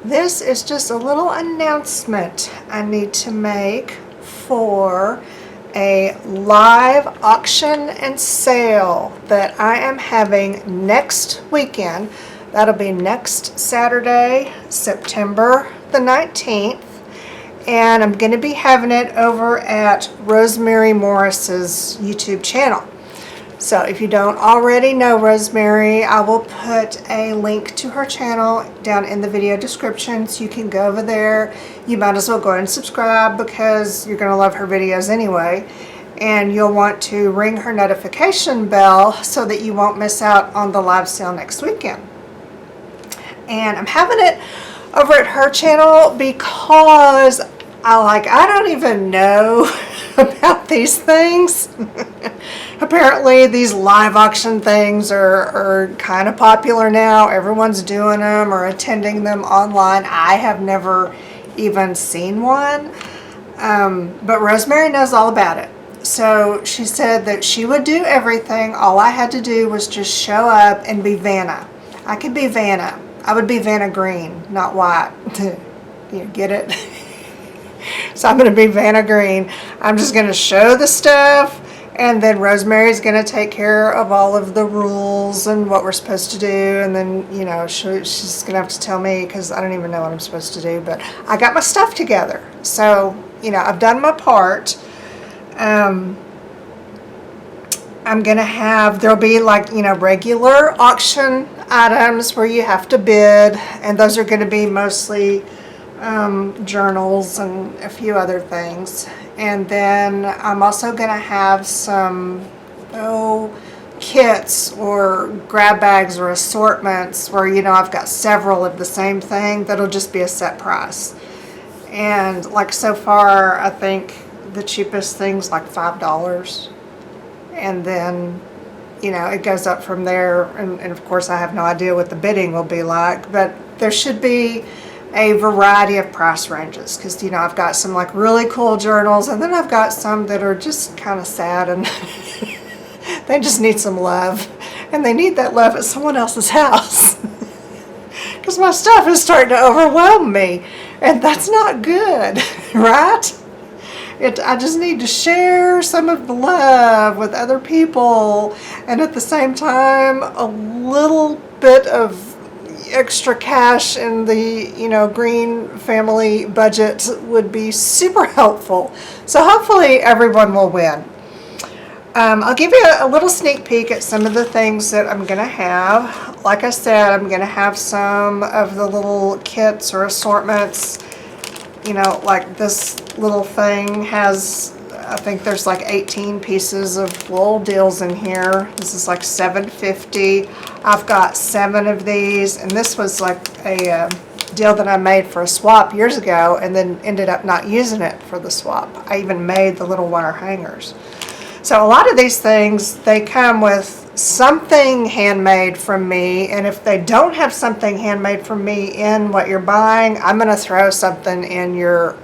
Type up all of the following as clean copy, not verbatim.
This is just a little announcement I need to make for a live auction and sale that I am having next weekend. That'll be next Saturday, September the 19th. And I'm going to be having it over at Rosemary Morris's YouTube channel. So if you don't already know Rosemary, I will put a link to her channel down in the video description, so you can go over there. You might as well go ahead and subscribe because you're going to love her videos anyway. And you'll want to ring her notification bell so that you won't miss out on the live sale next weekend. And I'm having it over at her channel because I don't even know about these things. Apparently these live auction things are kind of popular now. Everyone's doing them or attending them online. I have never even seen one, but Rosemary knows all about it. So she said that she would do everything. All I had to do was just show up and be Vanna. I could be Vanna. I would be Vanna Green, not white. You get it? So I'm going to be Vanna Green. I'm just going to show the stuff, and then Rosemary's going to take care of all of the rules and what we're supposed to do. And then, you know, she's going to have to tell me because I don't even know what I'm supposed to do. But I got my stuff together. So, you know, I've done my part. I'm going to have, there'll be like, you know, regular auction items where you have to bid. And those are going to be mostly journals and a few other things. And then I'm also going to have some kits or grab bags or assortments where, you know, I've got several of the same thing that'll just be a set price. And like so far, I think the cheapest thing's like $5. And then, you know, it goes up from there. And of course, I have no idea what the bidding will be like, but there should be a variety of price ranges because, you know, I've got some like really cool journals, and then I've got some that are just kind of sad and they just need some love, and they need that love at someone else's house because my stuff is starting to overwhelm me, and that's not good, right? I just need to share some of the love with other people, and at the same time a little bit of extra cash in the, you know, Green family budget would be super helpful. So hopefully everyone will win. I'll give you a little sneak peek at some of the things that I'm going to have. Like I said, I'm going to have some of the little kits or assortments. You know, like this little thing has, I think there's like 18 pieces of wool deals in here. This is like $7.50. I've got 7 of these, and this was like a deal that I made for a swap years ago and then ended up not using it for the swap. I even made the little wire hangers. So a lot of these things, they come with something handmade from me, and if they don't have something handmade from me in what you're buying, I'm going to throw something in your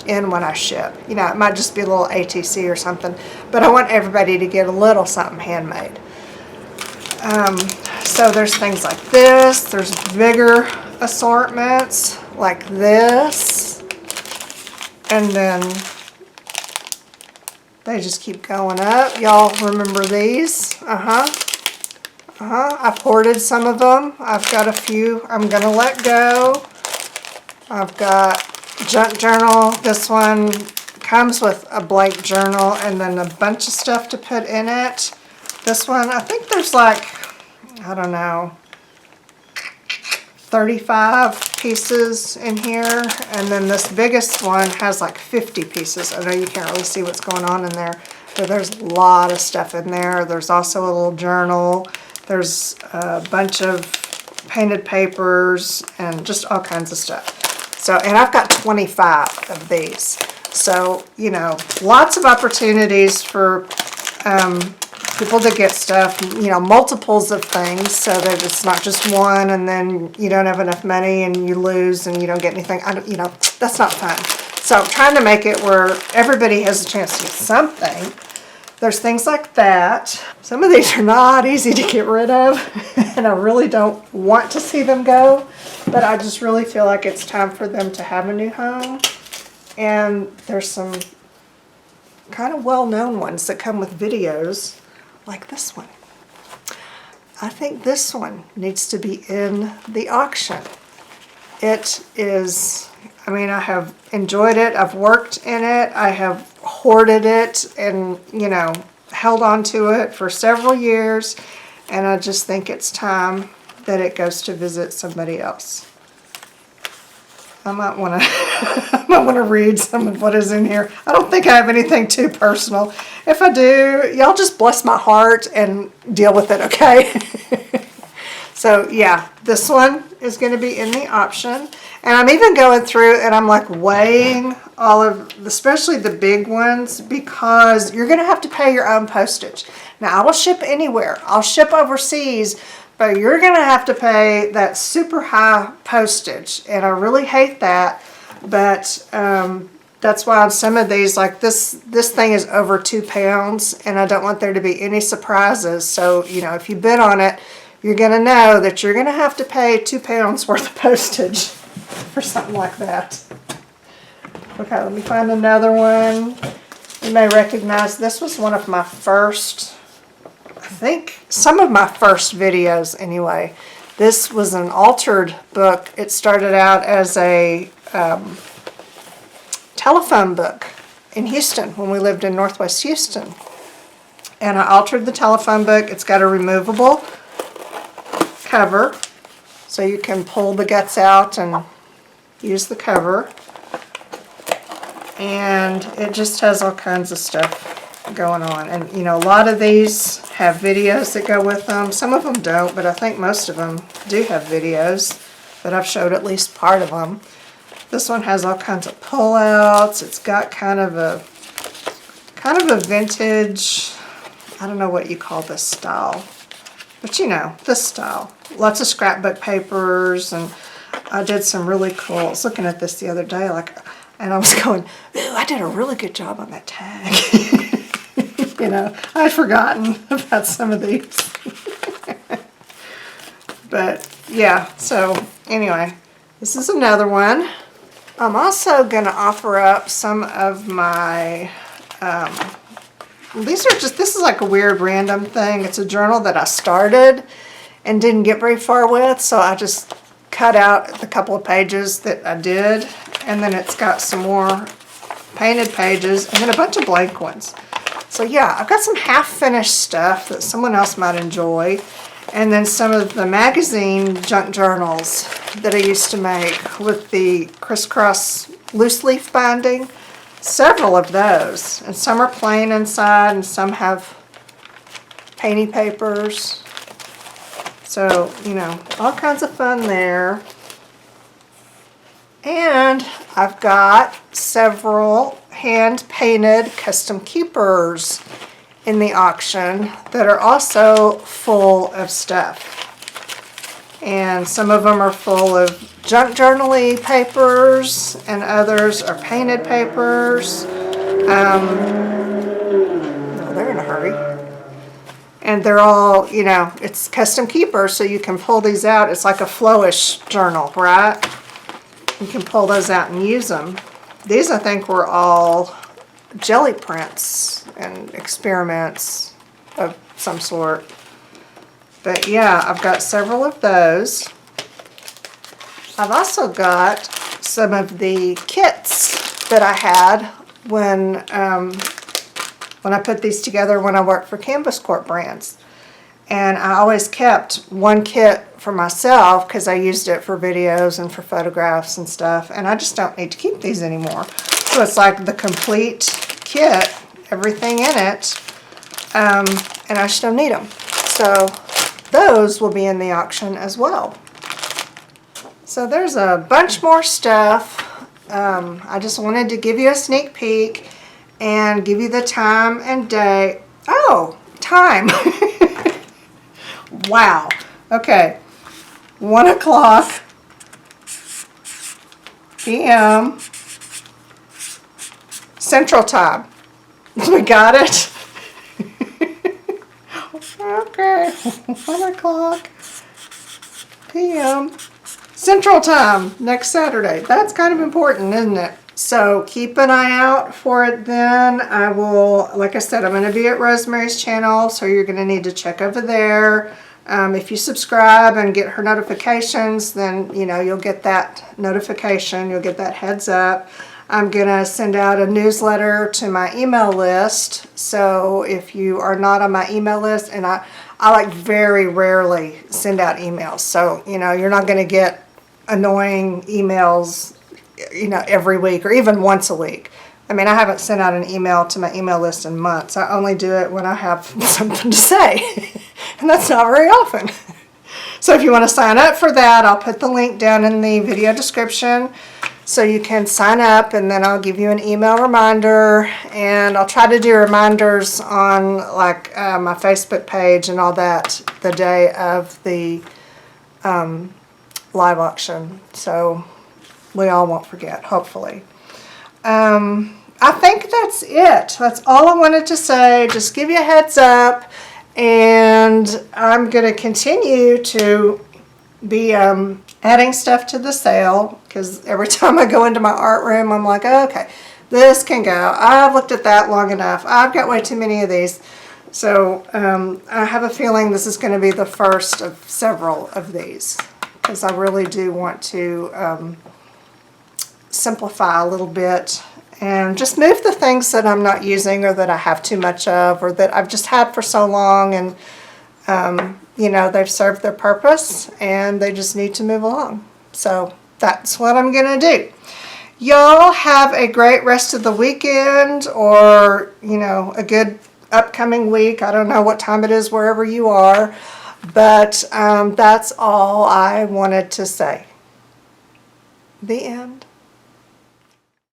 in when I ship. You know, it might just be a little ATC or something, but I want everybody to get a little something handmade. So there's things like this. There's bigger assortments like this, and then they just keep going up. Y'all remember these? I've hoarded some of them. I've got a few I'm gonna let go. I've got junk journal. This one comes with a blank journal and then a bunch of stuff to put in it. This one, I think there's like, I don't know, 35 pieces in here. And then this biggest one has like 50 pieces. I know you can't really see what's going on in there, but there's a lot of stuff in there. There's also a little journal. There's a bunch of painted papers and just all kinds of stuff. So, and I've got 25 of these. So, you know, lots of opportunities for people to get stuff, you know, multiples of things, so that it's not just one and then you don't have enough money and you lose and you don't get anything. You know, that's not fun. So I'm trying to make it where everybody has a chance to get something. There's things like that. Some of these are not easy to get rid of, and I really don't want to see them go. but I just really feel like it's time for them to have a new home. And there's some kind of well-known ones that come with videos, like this one. I think this one needs to be in the auction. It is, I mean, I have enjoyed it. I've worked in it. I have hoarded it and, you know, held on to it for several years. And I just think it's time that it goes to visit somebody else. I might want to read some of what is in here. I don't think I have anything too personal. If I do, y'all just bless my heart and deal with it, okay? So yeah, this one is going to be in the option. And I'm even going through and I'm like weighing all of, especially the big ones, because you're going to have to pay your own postage. Now I will ship anywhere. I'll ship overseas, but you're going to have to pay that super high postage. And I really hate that. But that's why on some of these, like this thing is over 2 pounds and I don't want there to be any surprises. So, you know, if you bid on it, you're going to know that you're going to have to pay 2 pounds worth of postage for something like that. Okay, let me find another one. You may recognize this was one of my first, I think, some of my first videos anyway. This was an altered book. It started out as a telephone book in Houston when we lived in Northwest Houston. And I altered the telephone book. It's got a removable cover, so you can pull the guts out and use the cover. And it just has all kinds of stuff going on. And you know, a lot of these have videos that go with them. Some of them don't, but I think most of them do have videos, but I've showed at least part of them. This one has all kinds of pullouts. It's got kind of a vintage, I don't know what you call this style, but you know, this style. Lots of scrapbook papers, and I did some really cool, I was looking at this the other day, and I was going, ooh, I did a really good job on that tag. You know, I'd forgotten about some of these. But yeah, so anyway, this is another one. I'm also going to offer up some of my, this is like a weird random thing. It's a journal that I started and didn't get very far with, so I just cut out the couple of pages that I did, and then it's got some more painted pages and then a bunch of blank ones. So yeah, I've got some half-finished stuff that someone else might enjoy, and then some of the magazine junk journals that I used to make with the crisscross loose leaf binding. Several of those, and some are plain inside and some have painty papers. So, you know, all kinds of fun there. And I've got several hand-painted custom keepers in the auction that are also full of stuff. And some of them are full of junk journal-y papers, and others are painted papers. No, they're in a hurry. And they're all, you know, it's custom keepers, so you can pull these out. It's like a flowish journal, right? You can pull those out and use them. These, I think, were all jelly prints and experiments of some sort. But yeah, I've got several of those. I've also got some of the kits that I had when I put these together when I worked for Canvas Corp Brands. And I always kept one kit for myself because I used it for videos and for photographs and stuff, and I just don't need to keep these anymore. So it's like the complete kit, everything in it, and I just don't need them. So those will be in the auction as well. So there's a bunch more stuff. I just wanted to give you a sneak peek and give you the time and day. Oh, time. Wow. Okay. 1 o'clock p.m. Central Time. We got it? Okay. 1 o'clock p.m. Central Time next Saturday. That's kind of important, isn't it? So keep an eye out for it then. I will, like I said, I'm going to be at Rosemary's channel, so you're going to need to check over there. If you subscribe and get her notifications, then, you know, you'll get that notification. You'll get that heads up. I'm going to send out a newsletter to my email list. So if you are not on my email list, and I like very rarely send out emails. So, you know, you're not going to get annoying emails, you know, every week or even once a week. I mean, I haven't sent out an email to my email list in months. I only do it when I have something to say, and that's not very often. So if you want to sign up for that, I'll put the link down in the video description so you can sign up, and then I'll give you an email reminder, and I'll try to do reminders on like my Facebook page and all that the day of the live auction, so we all won't forget, hopefully. I think that's it. That's all I wanted to say. Just give you a heads up, and I'm going to continue to be adding stuff to the sale, because every time I go into my art room, I'm like, oh, okay, this can go. I've looked at that long enough. I've got way too many of these. So I have a feeling this is going to be the first of several of these, because I really do want to simplify a little bit and just move the things that I'm not using or that I have too much of or that I've just had for so long, and you know, they've served their purpose and they just need to move along. So that's what I'm gonna do. Y'all have a great rest of the weekend, or you know, a good upcoming week. I don't know what time it is wherever you are, but that's all I wanted to say. The end.